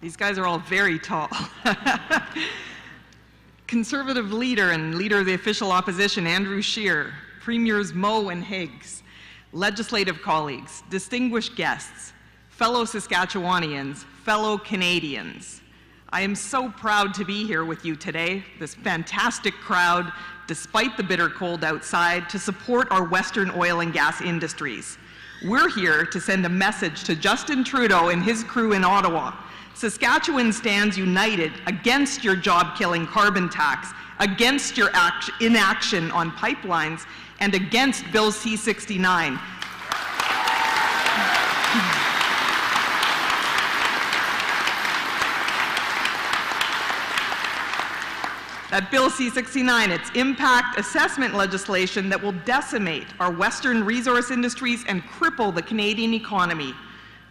These guys are all very tall. Conservative leader and leader of the official opposition, Andrew Scheer, Premiers Moe and Higgs, legislative colleagues, distinguished guests, fellow Saskatchewanians, fellow Canadians. I am so proud to be here with you today, this fantastic crowd, despite the bitter cold outside, to support our Western oil and gas industries. We're here to send a message to Justin Trudeau and his crew in Ottawa. Saskatchewan stands united against your job-killing carbon tax, against your inaction on pipelines, and against Bill C-69. That Bill C-69, it's impact assessment legislation that will decimate our Western resource industries and cripple the Canadian economy.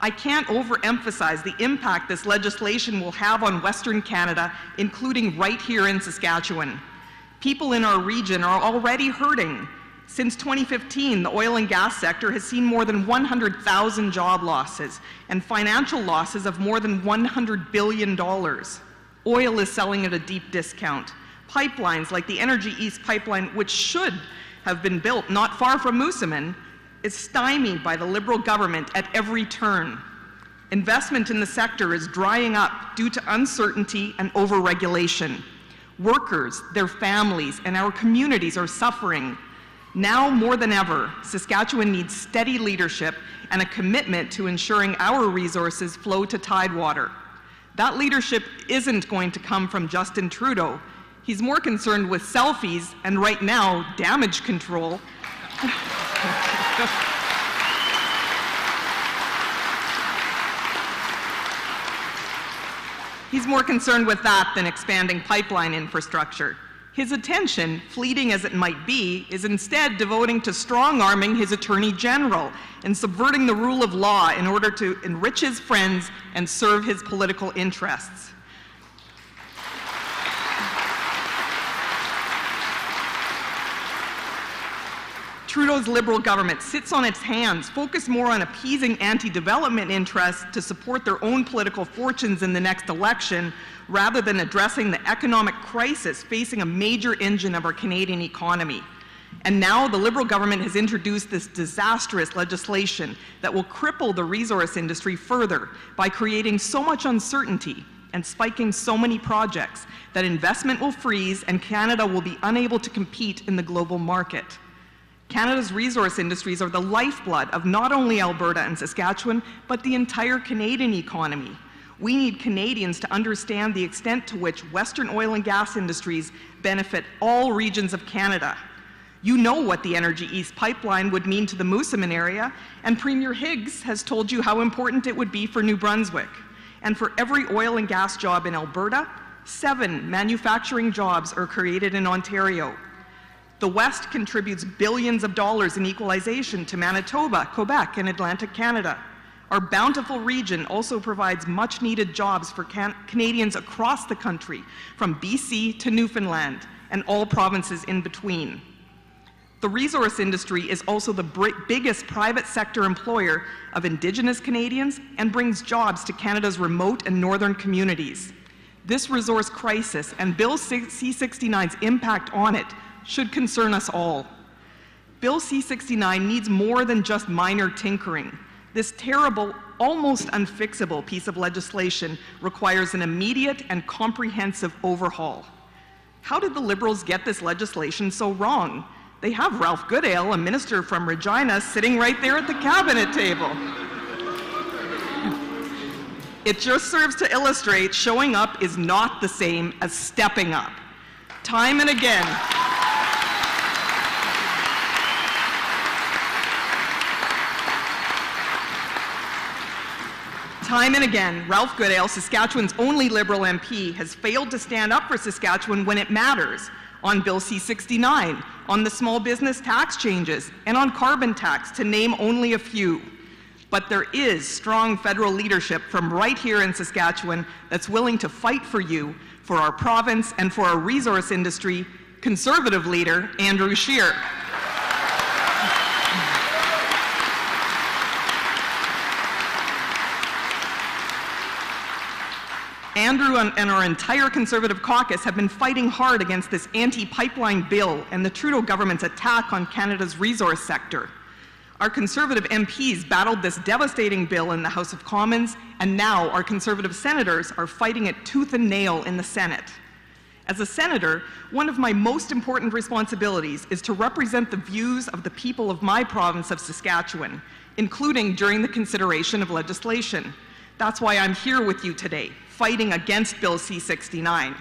I can't overemphasize the impact this legislation will have on Western Canada, including right here in Saskatchewan. People in our region are already hurting. Since 2015, the oil and gas sector has seen more than 100,000 job losses and financial losses of more than $100 billion. Oil is selling at a deep discount. Pipelines like the Energy East pipeline, which should have been built not far from Moosomin, is stymied by the Liberal government at every turn. Investment in the sector is drying up due to uncertainty and overregulation. Workers, their families, and our communities are suffering. Now more than ever, Saskatchewan needs steady leadership and a commitment to ensuring our resources flow to tidewater. That leadership isn't going to come from Justin Trudeau. He's more concerned with selfies and, right now, damage control. He's more concerned with that than expanding pipeline infrastructure. His attention, fleeting as it might be, is instead devoting to strong-arming his Attorney General and subverting the rule of law in order to enrich his friends and serve his political interests. Trudeau's Liberal government sits on its hands, focused more on appeasing anti-development interests to support their own political fortunes in the next election, rather than addressing the economic crisis facing a major engine of our Canadian economy. And now the Liberal government has introduced this disastrous legislation that will cripple the resource industry further by creating so much uncertainty and spiking so many projects that investment will freeze and Canada will be unable to compete in the global market. Canada's resource industries are the lifeblood of not only Alberta and Saskatchewan, but the entire Canadian economy. We need Canadians to understand the extent to which Western oil and gas industries benefit all regions of Canada. You know what the Energy East pipeline would mean to the Moosomin area, and Premier Higgs has told you how important it would be for New Brunswick. And for every oil and gas job in Alberta, 7 manufacturing jobs are created in Ontario. The West contributes billions of dollars in equalization to Manitoba, Quebec, and Atlantic Canada. Our bountiful region also provides much-needed jobs for Canadians across the country, from BC to Newfoundland, and all provinces in between. The resource industry is also the biggest private sector employer of Indigenous Canadians and brings jobs to Canada's remote and northern communities. This resource crisis and Bill C-69's impact on it should concern us all. Bill C-69 needs more than just minor tinkering. This terrible, almost unfixable piece of legislation requires an immediate and comprehensive overhaul. How did the Liberals get this legislation so wrong? They have Ralph Goodale, a minister from Regina, sitting right there at the cabinet table. It just serves to illustrate showing up is not the same as stepping up. Time and again, Ralph Goodale, Saskatchewan's only Liberal MP, has failed to stand up for Saskatchewan when it matters, on Bill C-69, on the small business tax changes, and on carbon tax, to name only a few. But there is strong federal leadership from right here in Saskatchewan that's willing to fight for you, for our province, and for our resource industry, Conservative leader Andrew Scheer. Andrew and our entire Conservative Caucus have been fighting hard against this anti-pipeline bill and the Trudeau government's attack on Canada's resource sector. Our Conservative MPs battled this devastating bill in the House of Commons, and now our Conservative senators are fighting it tooth and nail in the Senate. As a senator, one of my most important responsibilities is to represent the views of the people of my province of Saskatchewan, including during the consideration of legislation. That's why I'm here with you today, fighting against Bill C-69.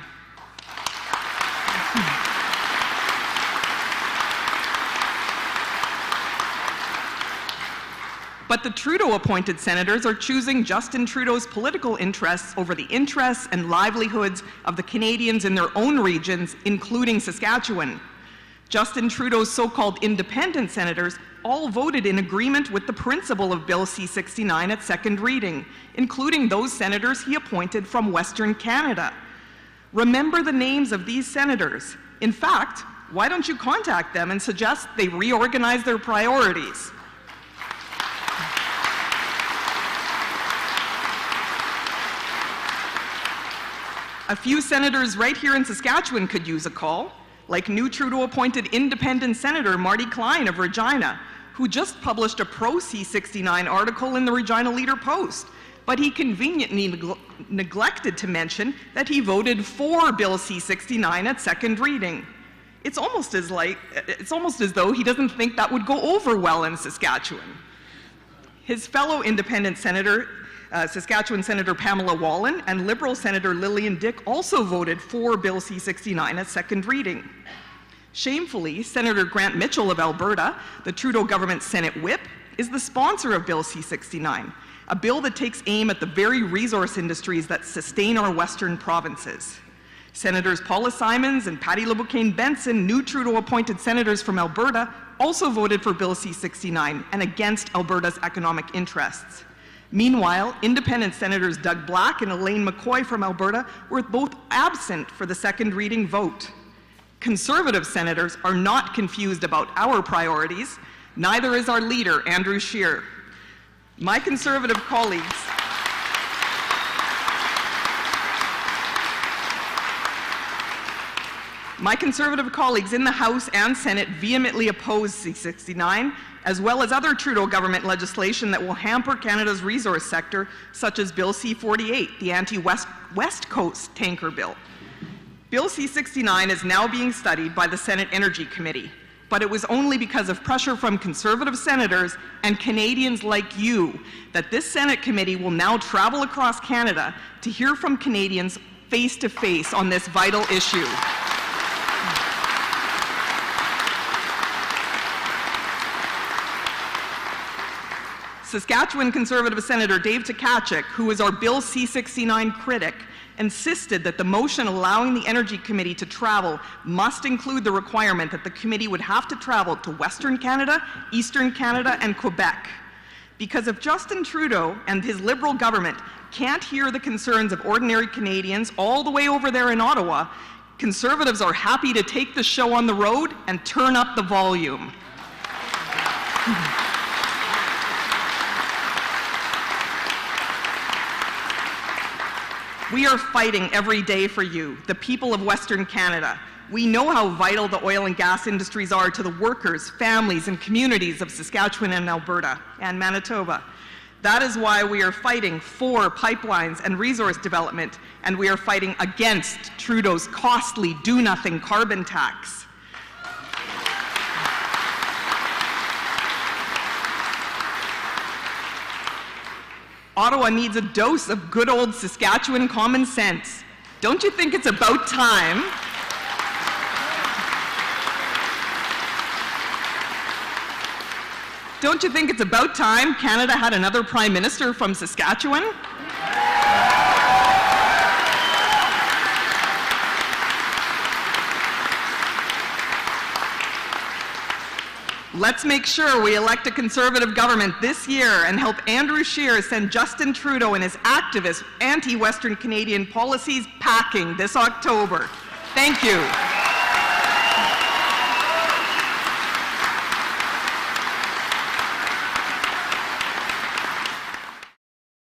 But the Trudeau-appointed senators are choosing Justin Trudeau's political interests over the interests and livelihoods of the Canadians in their own regions, including Saskatchewan. Justin Trudeau's so-called independent senators all voted in agreement with the principle of Bill C-69 at second reading, including those senators he appointed from Western Canada. Remember the names of these senators. In fact, why don't you contact them and suggest they reorganize their priorities? A few senators right here in Saskatchewan could use a call, like new Trudeau-appointed independent Senator Marty Klein of Regina, who just published a pro-C-69 article in the Regina Leader-Post, but he conveniently neglected to mention that he voted for Bill C-69 at second reading. It's almost as though he doesn't think that would go over well in Saskatchewan. His fellow independent senator, Saskatchewan Senator Pamela Wallin and Liberal Senator Lillian Dick also voted for Bill C-69 at second reading. Shamefully, Senator Grant Mitchell of Alberta, the Trudeau government Senate whip, is the sponsor of Bill C-69, a bill that takes aim at the very resource industries that sustain our western provinces. Senators Paula Simons and Patty LeBoucaine Benson, new Trudeau-appointed senators from Alberta, also voted for Bill C-69 and against Alberta's economic interests. Meanwhile, independent senators Doug Black and Elaine McCoy from Alberta were both absent for the second reading vote. Conservative senators are not confused about our priorities. Neither is our leader, Andrew Scheer. My Conservative colleagues in the House and Senate vehemently oppose C-69, as well as other Trudeau government legislation that will hamper Canada's resource sector, such as Bill C-48, the anti-West Coast tanker bill. Bill C-69 is now being studied by the Senate Energy Committee, but it was only because of pressure from Conservative senators and Canadians like you that this Senate committee will now travel across Canada to hear from Canadians face-to-face on this vital issue. Saskatchewan Conservative Senator Dave Tkachuk, who is our Bill C-69 critic, insisted that the motion allowing the Energy Committee to travel must include the requirement that the committee would have to travel to Western Canada, Eastern Canada, and Quebec. Because if Justin Trudeau and his Liberal government can't hear the concerns of ordinary Canadians all the way over there in Ottawa, Conservatives are happy to take the show on the road and turn up the volume. We are fighting every day for you, the people of Western Canada. We know how vital the oil and gas industries are to the workers, families, and communities of Saskatchewan and Alberta and Manitoba. That is why we are fighting for pipelines and resource development, and we are fighting against Trudeau's costly do-nothing carbon tax. Ottawa needs a dose of good old Saskatchewan common sense. Don't you think it's about time? Don't you think it's about time Canada had another Prime Minister from Saskatchewan? Let's make sure we elect a Conservative government this year and help Andrew Scheer send Justin Trudeau and his activist anti-Western Canadian policies packing this October. Thank you.